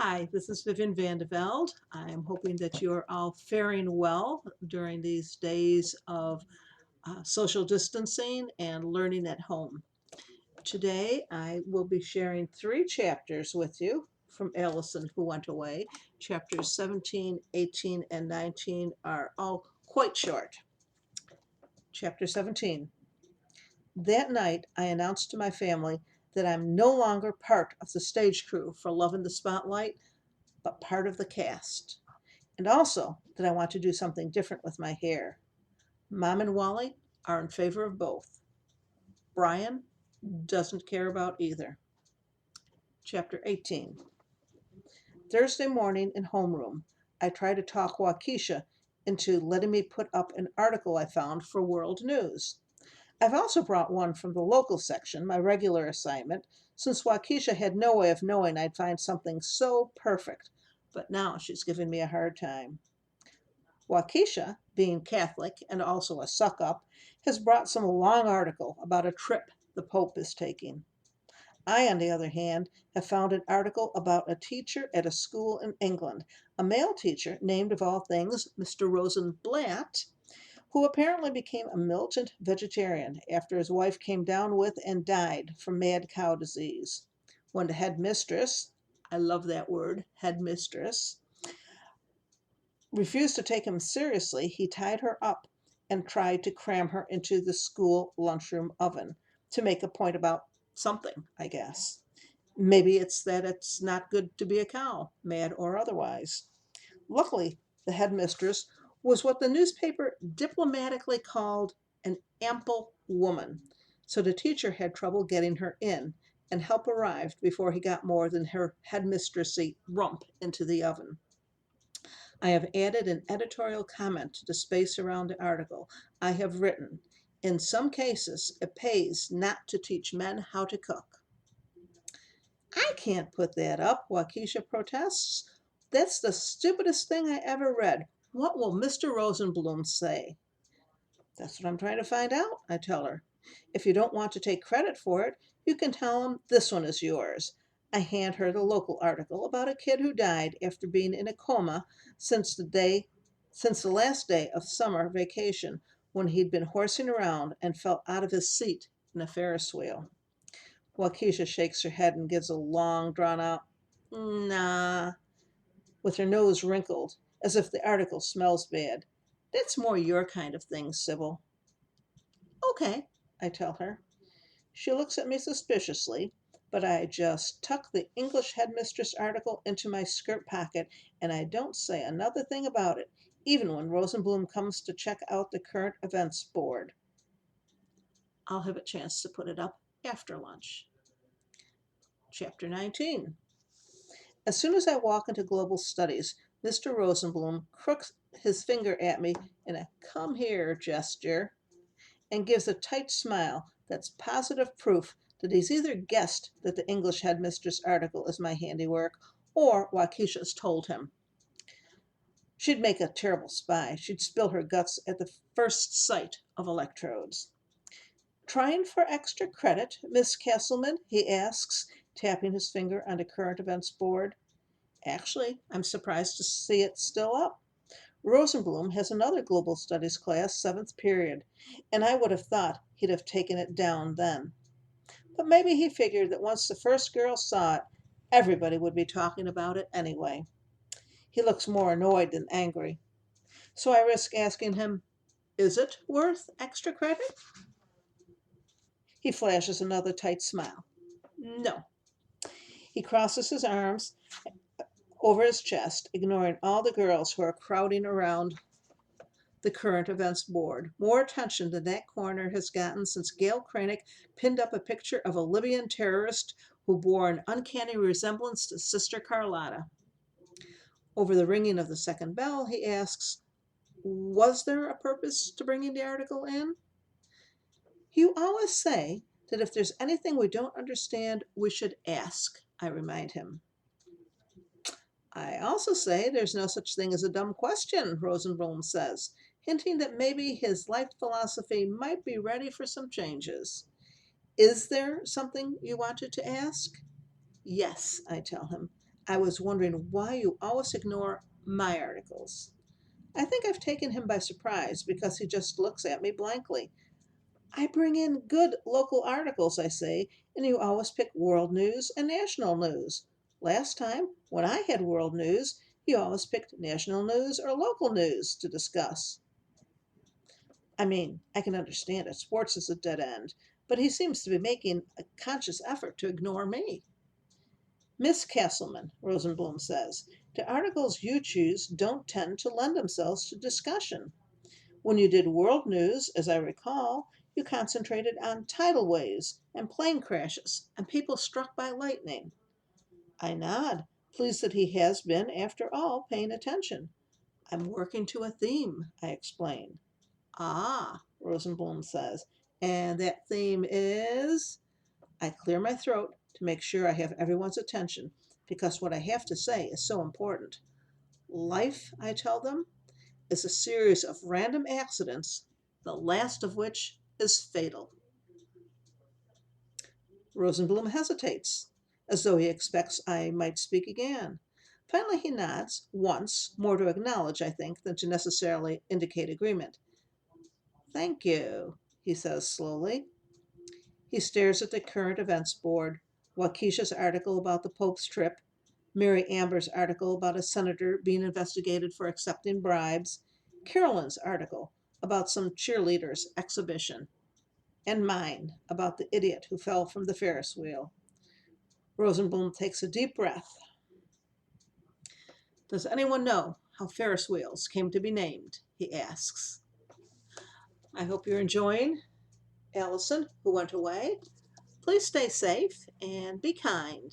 Hi, this is Vivian Vande Velde. I'm hoping that you're all faring well during these days of social distancing and learning at home. Today, I will be sharing three chapters with you from Alison, who went away. Chapters 17, 18, and 19 are all quite short. Chapter 17. That night, I announced to my family that I'm no longer part of the stage crew for Love in the Spotlight, but part of the cast. And also that I want to do something different with my hair. Mom and Wally are in favor of both. Brian doesn't care about either. Chapter 18. Thursday morning in homeroom, I try to talk Waukesha into letting me put up an article I found for World News. I've also brought one from the local section, my regular assignment, since Waukesha had no way of knowing I'd find something so perfect. But now she's giving me a hard time. Waukesha, being Catholic and also a suck up, has brought some long article about a trip the Pope is taking. I, on the other hand, have found an article about a teacher at a school in England, a male teacher named of all things Mr. Rosenblatt, who apparently became a militant vegetarian after his wife came down with and died from mad cow disease. When the headmistress, I love that word, headmistress, refused to take him seriously, he tied her up and tried to cram her into the school lunchroom oven to make a point about something, I guess. Maybe it's that it's not good to be a cow, mad or otherwise. Luckily, the headmistress was what the newspaper diplomatically called an ample woman, so the teacher had trouble getting her in, and help arrived before he got more than her headmistressy rump into the oven. I have added an editorial comment to the space around the article. I have written, in some cases, it pays not to teach men how to cook. I can't put that up, Waukesha protests. That's the stupidest thing I ever read. What will Mr. Rosenblum say? That's what I'm trying to find out, I tell her. If you don't want to take credit for it, you can tell him this one is yours. I hand her the local article about a kid who died after being in a coma since the day since the last day of summer vacation when he'd been horsing around and fell out of his seat in a Ferris wheel. Waukesha shakes her head and gives a long drawn out nah, with her nose wrinkled, as if the article smells bad. That's more your kind of thing, Sybil. Okay, I tell her. She looks at me suspiciously, but I just tuck the English headmistress article into my skirt pocket and I don't say another thing about it, even when Rosenblum comes to check out the current events board. I'll have a chance to put it up after lunch. Chapter 19. As soon as I walk into global studies, Mr. Rosenblum crooks his finger at me in a come here gesture and gives a tight smile that's positive proof that he's either guessed that the English headmistress article is my handiwork or Waukesha's told him. She'd make a terrible spy. She'd spill her guts at the first sight of electrodes. Trying for extra credit, Miss Castleman? He asks, tapping his finger on the current events board. Actually, I'm surprised to see it still up. Rosenblum has another global studies class, seventh period, and I would have thought he'd have taken it down then. But maybe he figured that once the first girl saw it, everybody would be talking about it anyway. He looks more annoyed than angry. So I risk asking him, is it worth extra credit? He flashes another tight smile. No. He crosses his arms over his chest, ignoring all the girls who are crowding around the current events board. More attention than that corner has gotten since Gail Cranick pinned up a picture of a Libyan terrorist who bore an uncanny resemblance to Sister Carlotta. Over the ringing of the second bell, he asks, was there a purpose to bringing the article in? You always say that if there's anything we don't understand, we should ask, I remind him. I also say there's no such thing as a dumb question, Rosenblum says, hinting that maybe his life philosophy might be ready for some changes. Is there something you wanted to ask? Yes, I tell him. I was wondering why you always ignore my articles. I think I've taken him by surprise because he just looks at me blankly. I bring in good local articles, I say, and you always pick world news and national news. Last time, when I had world news, you always picked national news or local news to discuss. I mean, I can understand it. Sports is a dead end, but he seems to be making a conscious effort to ignore me. Miss Castleman, Rosenblum says, the articles you choose don't tend to lend themselves to discussion. When you did world news, as I recall, you concentrated on tidal waves and plane crashes and people struck by lightning. I nod, pleased that he has been, after all, paying attention. I'm working to a theme, I explain. Ah, Rosenblum says, and that theme is? I clear my throat to make sure I have everyone's attention because what I have to say is so important. Life, I tell them, is a series of random accidents, the last of which is fatal. Rosenblum hesitates, as though he expects I might speak again. Finally, he nods, once, more to acknowledge, I think, than to necessarily indicate agreement. Thank you, he says slowly. He stares at the current events board, Waukesha's article about the Pope's trip, Mary Amber's article about a senator being investigated for accepting bribes, Carolyn's article about some cheerleaders' exhibition, and mine about the idiot who fell from the Ferris wheel. Rosenblum takes a deep breath. Does anyone know how Ferris wheels came to be named? He asks. I hope you're enjoying Alison, who went away. Please stay safe and be kind.